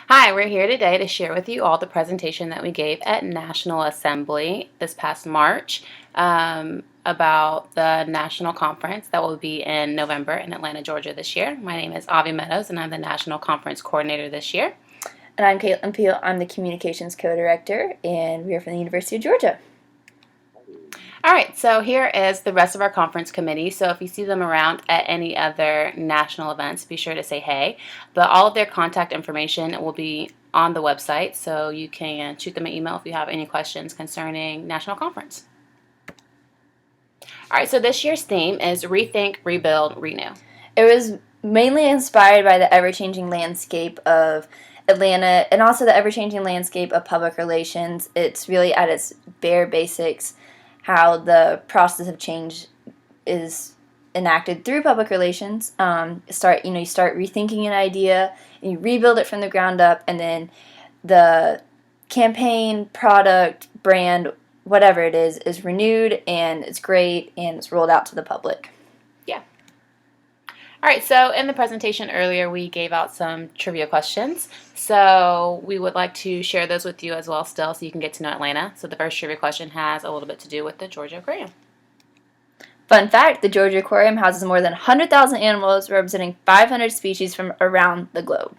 Hi, we're here today to share with you all the presentation that we gave at National Assembly this past March about the national conference that will be in November in Atlanta, Georgia this year. My name is Avi Meadows, and I'm the National Conference Coordinator this year. And I'm Caitlin Peel. I'm the Communications Co-Director, and we are from the University of Georgia. All right, so here is the rest of our conference committee. So if you see them around at any other national events, be sure to say hey. But all of their contact information will be on the website, so you can shoot them an email if you have any questions concerning national conference. All right, so this year's theme is Rethink, Rebuild, Renew. It was mainly inspired by the ever-changing landscape of Atlanta and also the ever-changing landscape of public relations. It's really at its bare basics how the process of change is enacted through public relations. You start rethinking an idea and you rebuild it from the ground up, and then the campaign, product, brand, whatever it is renewed and it's great and it's rolled out to the public. Yeah. All right, so in the presentation earlier, we gave out some trivia questions. So we would like to share those with you as well still so you can get to know Atlanta. So the first trivia question has a little bit to do with the Georgia Aquarium. Fun fact, the Georgia Aquarium houses more than 100,000 animals representing 500 species from around the globe.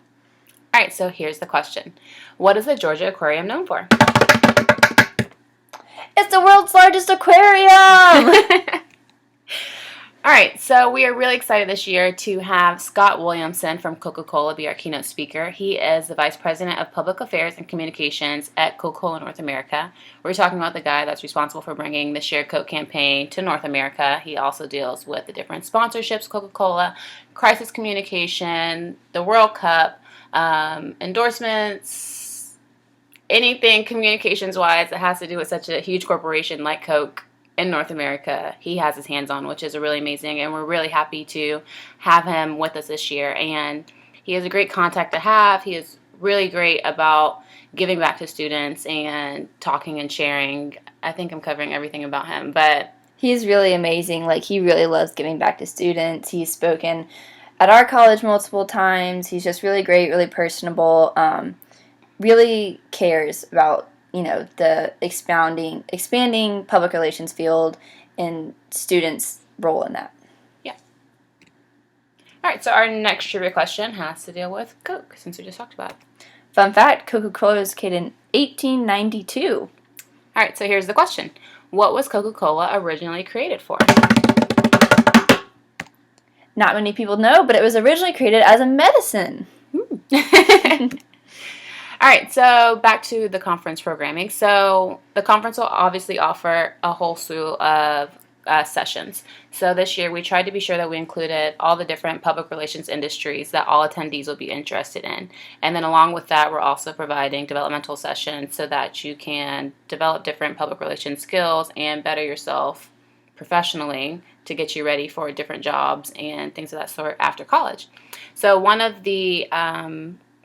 All right, so here's the question. What is the Georgia Aquarium known for? It's the world's largest aquarium! All right, so we are really excited this year to have Scott Williamson from Coca-Cola be our keynote speaker. He is the Vice President of Public Affairs and Communications at Coca-Cola North America. We're talking about the guy that's responsible for bringing the Share Coke campaign to North America. He also deals with the different sponsorships, Coca-Cola, crisis communication, the World Cup, endorsements, anything communications-wise that has to do with such a huge corporation like Coke in North America, he has his hands on, which is really amazing, and we're really happy to have him with us this year. And he is a great contact to have. He is really great about giving back to students and talking and sharing. I think I'm covering everything about him, but he's really amazing. Like, he really loves giving back to students. He's spoken at our college multiple times. He's just really great, really personable, really cares about the expanding public relations field and students' role in that. Yeah. All right, so our next trivia question has to deal with Coke, since we just talked about it. Fun fact, Coca-Cola was created in 1892. All right, so here's the question. What was Coca-Cola originally created for? Not many people know, but it was originally created as a medicine. All right, so back to the conference programming. So the conference will obviously offer a whole slew of sessions. So this year we tried to be sure that we included all the different public relations industries that all attendees will be interested in. And then along with that, we're also providing developmental sessions so that you can develop different public relations skills and better yourself professionally to get you ready for different jobs and things of that sort after college. So one of the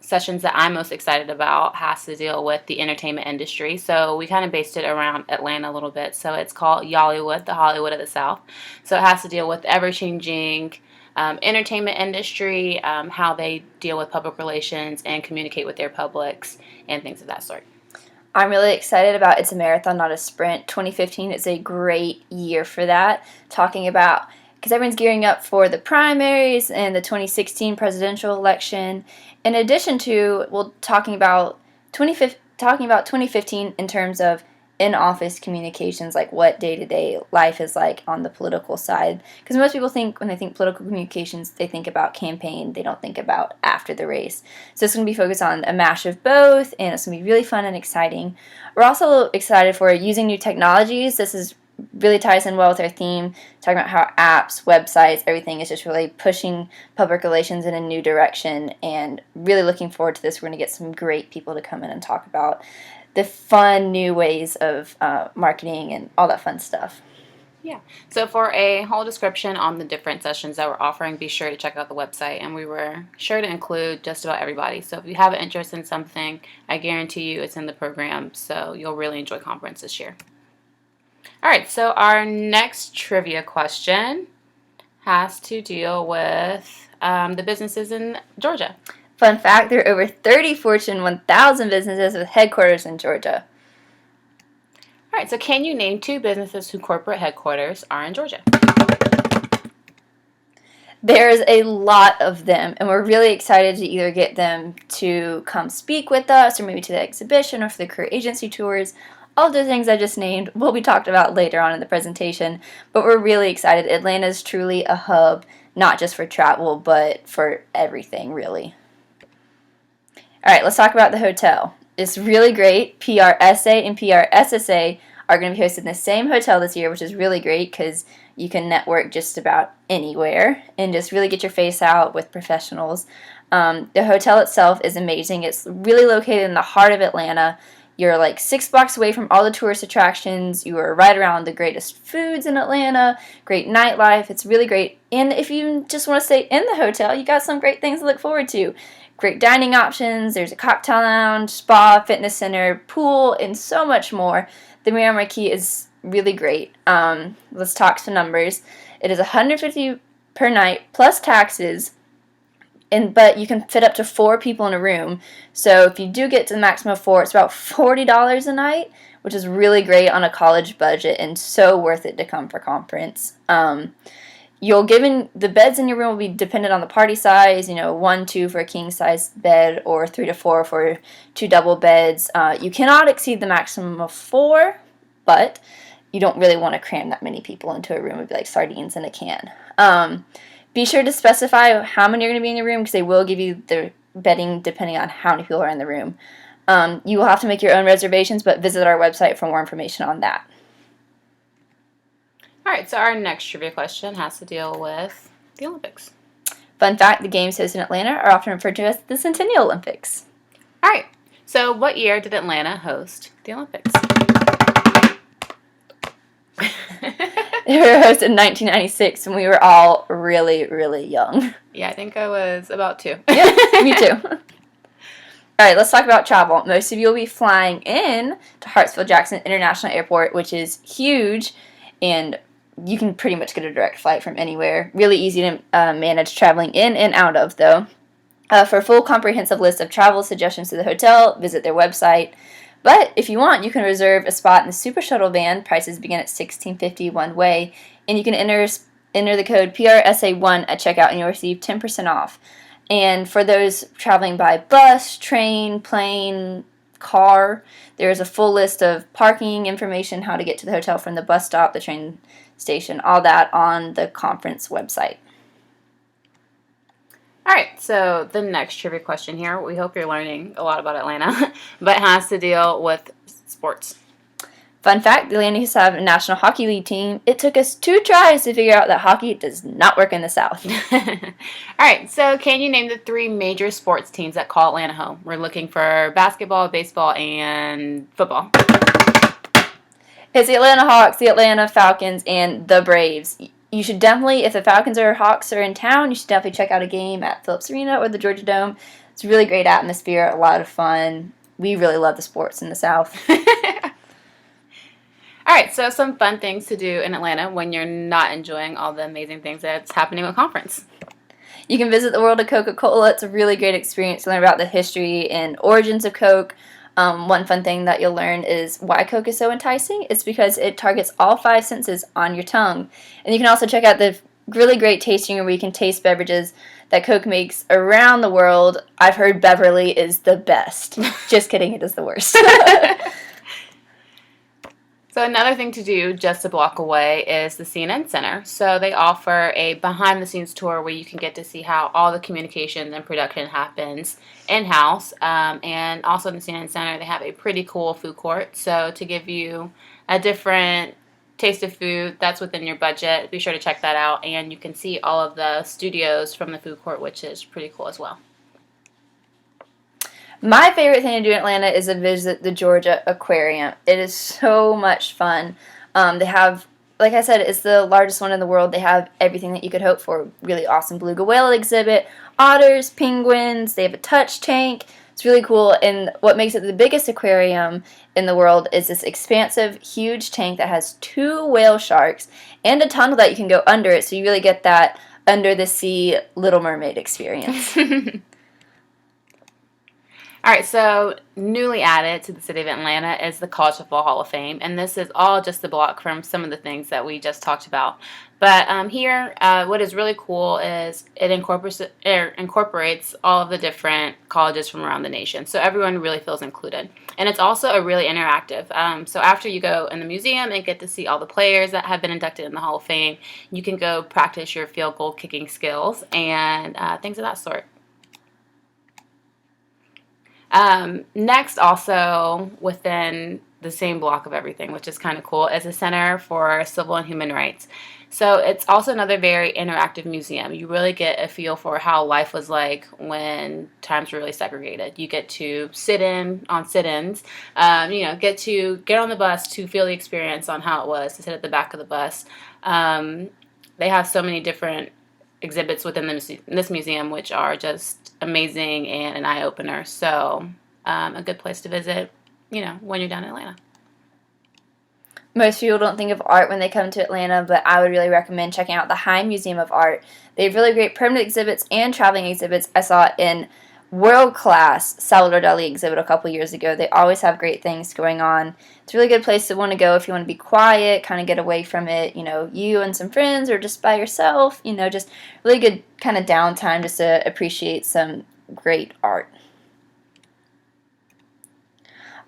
sessions that I'm most excited about has to deal with the entertainment industry. So we kind of based it around Atlanta a little bit. So it's called Yollywood, the Hollywood of the South. So it has to deal with the ever-changing entertainment industry, how they deal with public relations and communicate with their publics and things of that sort. I'm really excited about It's a Marathon, Not a Sprint. 2015 is a great year for that, talking about, because everyone's gearing up for the primaries and the 2016 presidential election. In addition to, talking about 2015 in terms of in-office communications, like what day-to-day life is like on the political side. Because most people think, when they think political communications, they think about campaign. They don't think about after the race. So it's going to be focused on a mash of both, and it's going to be really fun and exciting. We're also excited for using new technologies. This is really ties in well with our theme, talking about how apps, websites, everything is just really pushing public relations in a new direction, and really looking forward to this. We're going to get some great people to come in and talk about the fun new ways of marketing and all that fun stuff. Yeah. So for a whole description on the different sessions that we're offering, be sure to check out the website, and we were sure to include just about everybody. So if you have an interest in something, I guarantee you it's in the program, so you'll really enjoy conference this year. All right, so our next trivia question has to deal with the businesses in Georgia. Fun fact, there are over 30 Fortune 1000 businesses with headquarters in Georgia. All right, so can you name 2 businesses whose corporate headquarters are in Georgia? There's a lot of them, and we're really excited to either get them to come speak with us or maybe to the exhibition or for the career agency tours. All the things I just named will be talked about later on in the presentation, but we're really excited. Atlanta is truly a hub, not just for travel, but for everything, really. All right, let's talk about the hotel. It's really great. PRSA and PRSSA are going to be hosted in the same hotel this year, which is really great because you can network just about anywhere and just really get your face out with professionals. The hotel itself is amazing. It's really located in the heart of Atlanta. You're like 6 blocks away from all the tourist attractions. You are right around the greatest foods in Atlanta, great nightlife. It's really great. And if you just want to stay in the hotel, you got some great things to look forward to. Great dining options. There's a cocktail lounge, spa, fitness center, pool, and so much more. The Marriott Marquis is really great. Let's talk some numbers. It is $150 per night plus taxes, but you can fit up to 4 people in a room. So if you do get to the maximum of 4, it's about $40 a night, which is really great on a college budget and so worth it to come for conference. The beds in your room will be dependent on the party size, 1, 2 for a king size bed or 3 to 4 for 2 double beds. You cannot exceed the maximum of 4, but you don't really want to cram that many people into a room. It would be like sardines in a can. Be sure to specify how many are going to be in your room because they will give you the bedding depending on how many people are in the room. You will have to make your own reservations, but visit our website for more information on that. All right, so our next trivia question has to deal with the Olympics. Fun fact, the games hosted in Atlanta are often referred to as the Centennial Olympics. All right, so what year did Atlanta host the Olympics? They were hosted in 1996 when we were all really, really young. Yeah, I think I was about 2. Yeah, me too. All right, let's talk about travel. Most of you will be flying in to Hartsfield-Jackson International Airport, which is huge, and you can pretty much get a direct flight from anywhere. Really easy to manage traveling in and out of, though. For a full comprehensive list of travel suggestions to the hotel, visit their website. But if you want, you can reserve a spot in the Super Shuttle van. Prices begin at $16.50 one way, and you can enter the code PRSSA1 at checkout, and you'll receive 10% off. And for those traveling by bus, train, plane, car, there is a full list of parking information, how to get to the hotel from the bus stop, the train station, all that on the conference website. All right, so the next trivia question here, we hope you're learning a lot about Atlanta, but it has to deal with sports. Fun fact, the Atlanta used to have a National Hockey League team. It took us 2 tries to figure out that hockey does not work in the South. All right, so can you name the 3 major sports teams that call Atlanta home? We're looking for basketball, baseball, and football. It's the Atlanta Hawks, the Atlanta Falcons, and the Braves. You should definitely, if the Falcons or Hawks are in town, you should definitely check out a game at Phillips Arena or the Georgia Dome. It's a really great atmosphere, a lot of fun. We really love the sports in the South. All right, so some fun things to do in Atlanta when you're not enjoying all the amazing things that's happening at conference. You can visit the world of Coca-Cola. It's a really great experience to learn about the history and origins of Coke. One fun thing that you'll learn is why Coke is so enticing. It's because it targets all 5 senses on your tongue. And you can also check out the really great tasting room where you can taste beverages that Coke makes around the world. I've heard Beverly is the best. Just kidding, it is the worst. So another thing to do just a block away is the CNN Center. So they offer a behind-the-scenes tour where you can get to see how all the communications and production happens in-house. And also in the CNN Center, they have a pretty cool food court. So to give you a different taste of food that's within your budget, be sure to check that out. And you can see all of the studios from the food court, which is pretty cool as well. My favorite thing to do in Atlanta is to visit the Georgia Aquarium. It is so much fun. They have, like I said, it's the largest one in the world. They have everything that you could hope for. Really awesome beluga whale exhibit, otters, penguins. They have a touch tank. It's really cool. And what makes it the biggest aquarium in the world is this expansive, huge tank that has 2 whale sharks and a tunnel that you can go under it. So you really get that under the sea Little Mermaid experience. All right, so newly added to the city of Atlanta is the College Football Hall of Fame, and this is all just a block from some of the things that we just talked about. But here, what is really cool is it incorporates all of the different colleges from around the nation, so everyone really feels included. And it's also a really interactive. So after you go in the museum and get to see all the players that have been inducted in the Hall of Fame, you can go practice your field goal kicking skills and things of that sort. Next, also within the same block of everything, which is kind of cool, is a Center for Civil and Human Rights. So it's also another very interactive museum. You really get a feel for how life was like when times were really segregated. You get to sit in on sit-ins, get to get on the bus to feel the experience on how it was to sit at the back of the bus. They have so many different exhibits within this museum, which are just amazing and an eye-opener. So a good place to visit, when you're down in Atlanta. Most people don't think of art when they come to Atlanta, but I would really recommend checking out the High Museum of Art. They have really great permanent exhibits and traveling exhibits. I saw it in world-class Salvador Dali exhibit a couple years ago. They always have great things going on. It's a really good place to want to go if you want to be quiet, kind of get away from it, you and some friends or just by yourself, just really good kind of downtime just to appreciate some great art.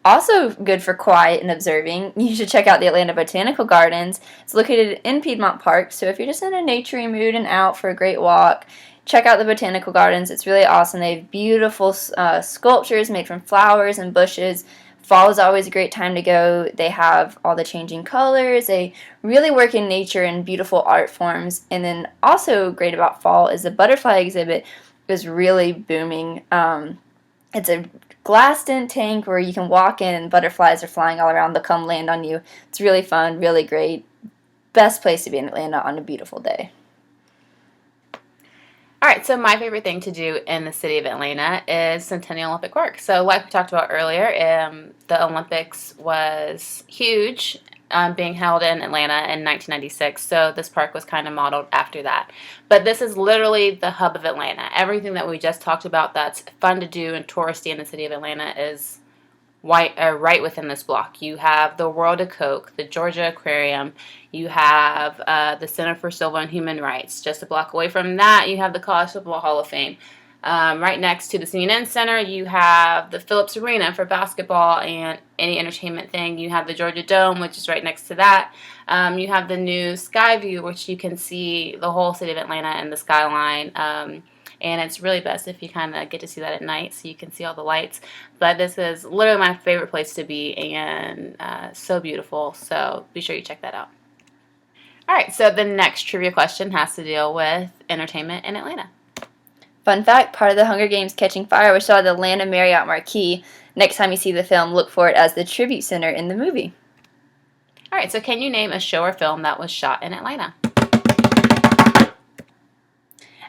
Also good for quiet and observing, you should check out the Atlanta Botanical Gardens. It's located in Piedmont Park, so if you're just in a naturey mood and out for a great walk, check out the Botanical Gardens. It's really awesome. They have beautiful sculptures made from flowers and bushes. Fall is always a great time to go. They have all the changing colors. They really work in nature and beautiful art forms. And then also great about fall is the butterfly exhibit is really booming. It's a glassed-in tank where you can walk in and butterflies are flying all around. They'll come land on you. It's really fun, really great. Best place to be in Atlanta on a beautiful day. All right, so my favorite thing to do in the city of Atlanta is Centennial Olympic Park. So like we talked about earlier, the Olympics was huge, being held in Atlanta in 1996, so this park was kind of modeled after that. But this is literally the hub of Atlanta. Everything that we just talked about that's fun to do and touristy in the city of Atlanta is right within this block. You have the World of Coke, the Georgia Aquarium, you have the Center for Civil and Human Rights. Just a block away from that, you have the College Football Hall of Fame. Right next to the CNN Center, you have the Phillips Arena for basketball and any entertainment thing. You have the Georgia Dome, which is right next to that. You have the new Skyview, which you can see the whole city of Atlanta and the skyline. And it's really best if you kind of get to see that at night so you can see all the lights. But this is literally my favorite place to be and so beautiful. So be sure you check that out. All right, so the next trivia question has to deal with entertainment in Atlanta. Fun fact, part of the Hunger Games Catching Fire was shot at the Atlanta Marriott Marquis. Next time you see the film, look for it as the tribute center in the movie. All right, so can you name a show or film that was shot in Atlanta?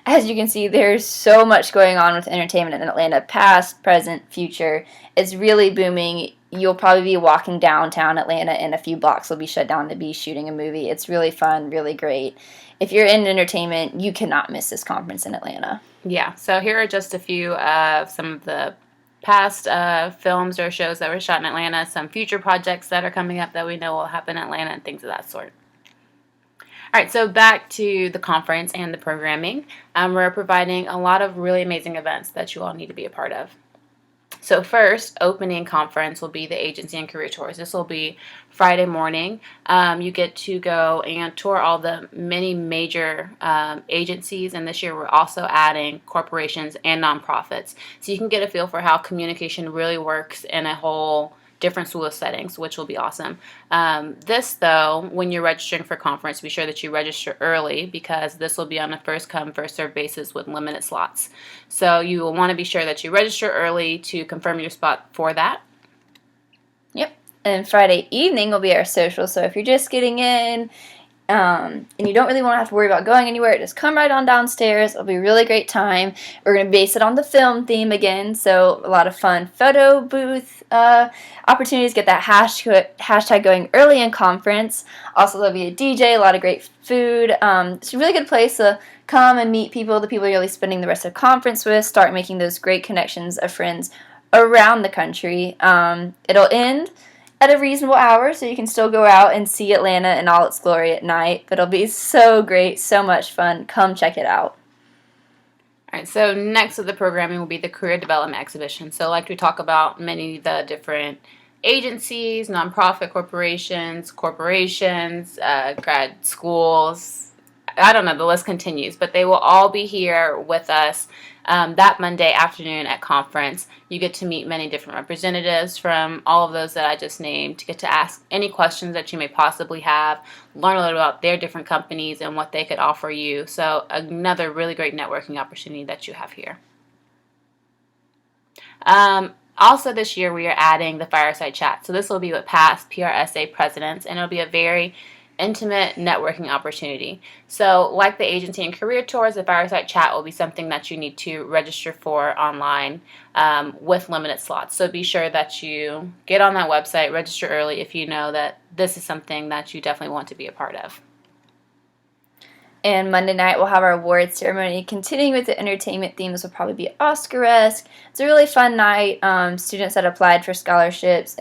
As you can see, there's so much going on with entertainment in Atlanta, past, present, future. It's really booming. You'll probably be walking downtown Atlanta and a few blocks will be shut down to be shooting a movie. It's really fun, really great. If you're in entertainment, you cannot miss this conference in Atlanta. Yeah, so here are just a few of some of the past films or shows that were shot in Atlanta, some future projects that are coming up that we know will happen in Atlanta, and things of that sort. All right, so back to the conference and the programming. We're providing a lot of really amazing events that you all need to be a part of. So first, opening conference will be the agency and career tours. This will be Friday morning. You get to go and tour all the many major agencies, and this year we're also adding corporations and nonprofits. So you can get a feel for how communication really works in a whole different school settings, which will be awesome. This, though, when you're registering for conference, be sure that you register early because this will be on a first-come, first-served basis with limited slots. So you will want to be sure that you register early to confirm your spot for that. Yep. And Friday evening will be our social, so if you're just getting in, and you don't really want to have to worry about going anywhere, just come right on downstairs. It'll be a really great time. We're going to base it on the film theme again, so a lot of fun photo booth opportunities. Get that hashtag going early in conference. Also, there'll be a DJ, a lot of great food. It's a really good place to come and meet people, the people you're really spending the rest of the conference with, start making those great connections of friends around the country. It'll end at a reasonable hour, so you can still go out and see Atlanta in all its glory at night. But it'll be so great, so much fun. Come check it out. All right, so next of the programming will be the Career Development Exhibition. So like we talk about many of the different agencies, nonprofit corporations, grad schools, I don't know, the list continues, but they will all be here with us that Monday afternoon at conference. You get to meet many different representatives from all of those that I just named, to get to ask any questions that you may possibly have, learn a little about their different companies and what they could offer you. So another really great networking opportunity that you have here. Also this year we are adding the fireside chat. So this will be with past PRSSA presidents, and it'll be a very intimate networking opportunity. So like the agency and career tours, the fireside chat will be something that you need to register for online with limited slots. So be sure that you get on that website, register early if you know that this is something that you definitely want to be a part of. And Monday night we'll have our awards ceremony. Continuing with the entertainment themes will probably be Oscar-esque. It's a really fun night. Students that applied for scholarships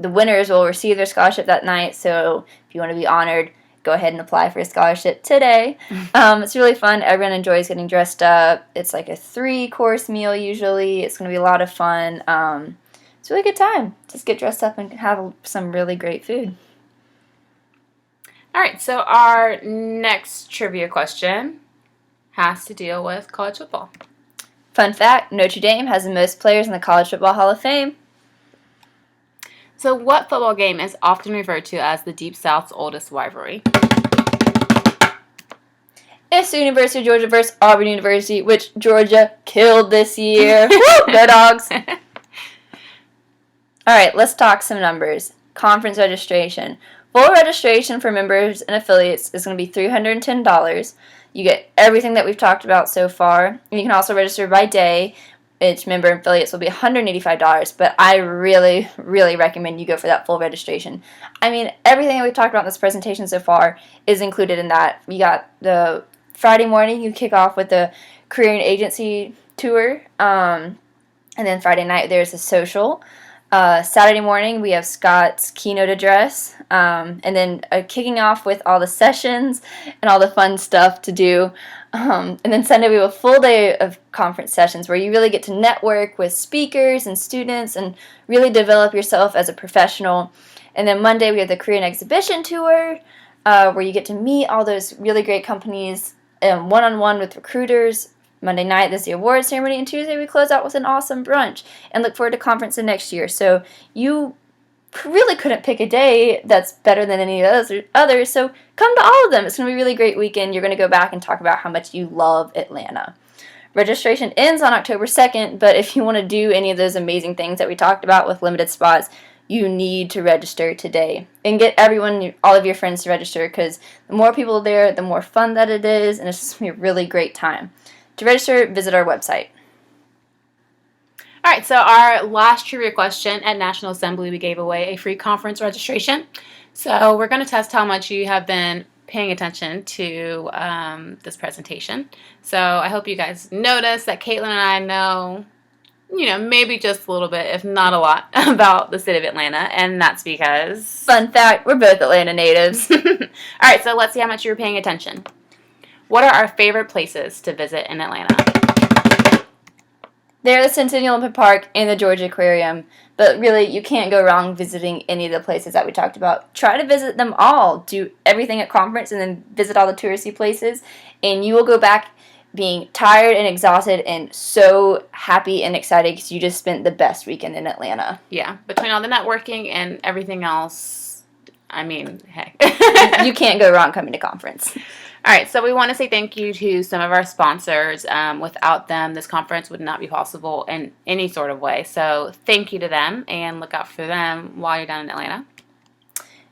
the winners will receive their scholarship that night, so if you want to be honored, go ahead and apply for a scholarship today. It's really fun. Everyone enjoys getting dressed up. It's like a 3-course meal usually. It's going to be a lot of fun. It's a really good time. Just get dressed up and have some really great food. All right, so our next trivia question has to deal with college football. Fun fact, Notre Dame has the most players in the College Football Hall of Fame. So what football game is often referred to as the Deep South's oldest rivalry? It's the University of Georgia versus Auburn University, which Georgia killed this year. Woo! Go Dogs! All right, let's talk some numbers. Conference registration. Full registration for members and affiliates is going to be $310. You get everything that we've talked about so far. And you can also register by day. Each member and affiliates will be $185, but I really, really recommend you go for that full registration. I mean, everything that we've talked about in this presentation so far is included in that. You got the Friday morning, you kick off with the career and agency tour, and then Friday night there's a social. Saturday morning we have Scott's keynote address, and then kicking off with all the sessions and all the fun stuff to do. And then Sunday we have a full day of conference sessions where you really get to network with speakers and students and really develop yourself as a professional. And then Monday we have the Career and Exhibition Tour, where you get to meet all those really great companies one-on-one with recruiters. Monday night there's the awards ceremony, and Tuesday we close out with an awesome brunch and look forward to conference the next year. So you really couldn't pick a day that's better than any of those others, so come to all of them. It's going to be a really great weekend. You're going to go back and talk about how much you love Atlanta. Registration ends on October 2nd, but if you want to do any of those amazing things that we talked about with limited spots, you need to register today. And get all of your friends to register, because the more people there, the more fun that it is, and it's just going to be a really great time. To register, visit our website. All right, so our last trivia question at National Assembly, we gave away a free conference registration. So we're going to test how much you have been paying attention to this presentation. So I hope you guys notice that Caitlin and I know, maybe just a little bit, if not a lot, about the city of Atlanta, and that's because... Fun fact, we're both Atlanta natives. All right, so let's see how much you were paying attention. What are our favorite places to visit in Atlanta? They're the Centennial Olympic Park and the Georgia Aquarium, but really you can't go wrong visiting any of the places that we talked about. Try to visit them all. Do everything at conference and then visit all the touristy places, and you will go back being tired and exhausted and so happy and excited because you just spent the best weekend in Atlanta. Yeah, between all the networking and everything else, I mean, heck. You can't go wrong coming to conference. All right, so we want to say thank you to some of our sponsors. Without them, this conference would not be possible in any sort of way. So thank you to them, and look out for them while you're down in Atlanta.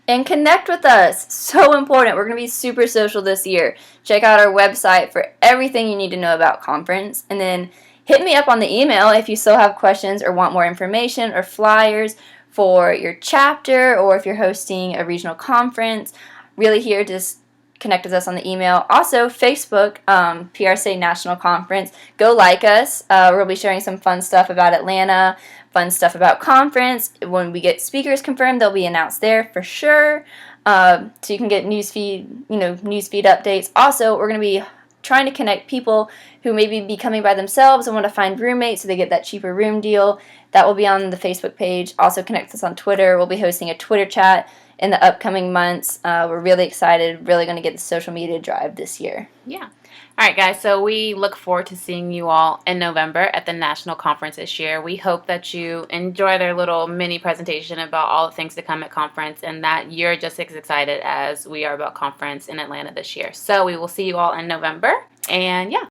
And connect with us. So important. We're going to be super social this year. Check out our website for everything you need to know about conference. And then hit me up on the email if you still have questions or want more information or flyers for your chapter, or if you're hosting a regional conference. Really here to connect with us on the email. Also, Facebook, PRSA National Conference. Go like us. We'll be sharing some fun stuff about Atlanta, fun stuff about conference. When we get speakers confirmed, they'll be announced there for sure. So you can get newsfeed updates. Also, we're going to be trying to connect people who maybe be coming by themselves and want to find roommates so they get that cheaper room deal. That will be on the Facebook page. Also connect us on Twitter. We'll be hosting a Twitter chat in the upcoming months. We're really excited, really going to get the social media drive this year. Yeah. All right, guys, so we look forward to seeing you all in November at the National Conference this year. We hope that you enjoy their little mini presentation about all the things to come at conference and that you're just as excited as we are about conference in Atlanta this year. So we will see you all in November, and yeah.